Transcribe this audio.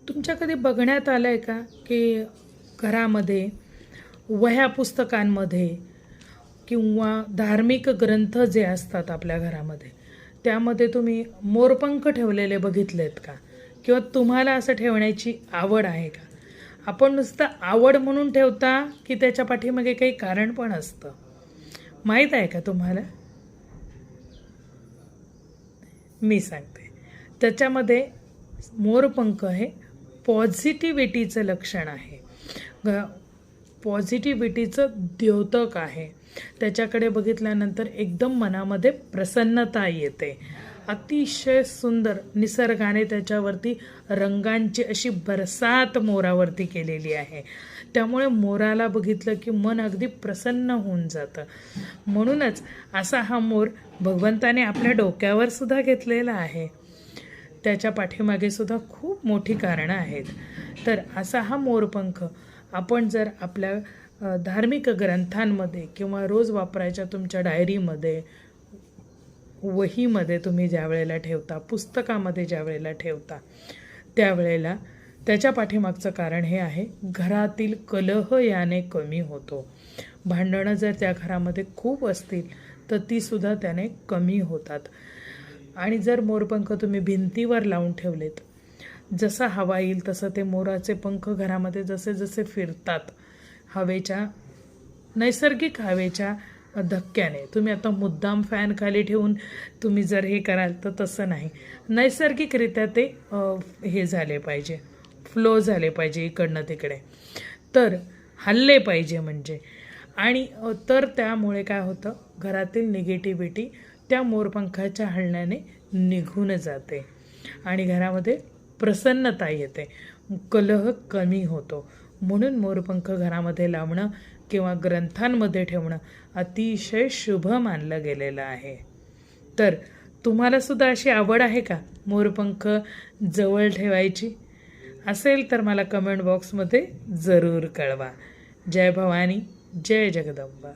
तुमच्या कधी बघण्यात आलं आहे का की घरामध्ये वह्या पुस्तकांमध्ये किंवा धार्मिक ग्रंथ जे असतात आपल्या घरामध्ये त्यामध्ये तुम्ही मोरपंख ठेवलेले बघितलेत का? किंवा तुम्हाला असं ठेवण्याची आवड आहे का? आपण नुसतं आवड म्हणून ठेवता की त्याच्या पाठीमागे काही कारण पण असतं, माहीत आहे का तुम्हाला? मी सांगते. त्याच्यामध्ये मोरपंख हे पॉझिटिव्हिटीचं लक्षण आहे, पॉझिटिव्हिटीचं द्योतक आहे. त्याच्याकडे बघितल्यानंतर एकदम मनामध्ये प्रसन्नता येते. अतिशय सुंदर निसर्गाने त्याच्यावरती रंगांची अशी बरसात मोरावरती केलेली आहे. त्यामुळे मोराला बघितलं की मन अगदी प्रसन्न होऊन जातं. म्हणूनच असा हा मोर भगवंताने आपल्या डोक्यावर सुद्धा घेतलेला आहे. त्याच्या पाठीमागे सुद्धा खूप मोठी कारणं आहेत. तर असा हा मोरपंख आपण जर आपल्या धार्मिक ग्रंथांमध्ये किंवा रोज वापरायच्या तुमच्या डायरीमध्ये, वहीमध्ये तुम्ही ज्या वेळेला ठेवता, पुस्तकामध्ये ज्या वेळेला ठेवता, त्यावेळेला त्याच्या पाठीमागचं कारण हे आहे, घरातील कलह याने कमी होतो. भांडणं जर त्या घरामध्ये खूप असतील तर तीसुद्धा त्याने कमी होतात. आणि जर मोरपंख तुम्ही भिंतीवर लावून ठेवलेत, जसा हवा येईल तसं ते मोराचे पंख घरामध्ये जसे जसे फिरतात, हवेच्या नैसर्गिक हवेच्या धक्क्याने, तुम्ही आता मुद्दाम फॅन खाली ठेवून तुम्ही जर हे कराल तर तसं नाही, नैसर्गिकरित्या ते हे झाले पाहिजे, फ्लो झाले पाहिजे इकडनं तिकडे, तर हल्ले पाहिजे म्हणजे. आणि तर त्यामुळे काय होतं, घरातील निगेटिव्हिटी त्या मोरपंखाच्या हलण्याने निघून जाते आणि घरामध्ये प्रसन्नता येते, कलह कमी होतो. म्हणून मोरपंख घरामध्ये लावणं किंवा ग्रंथांमध्ये ठेवणं अतिशय शुभ मानलं गेलेलं आहे. तर तुम्हाला सुद्धा अशी आवड आहे का मोरपंख जवळ ठेवायची? असेल तर मला कमेंट बॉक्समध्ये जरूर कळवा. जय भवानी, जय जगदंबा.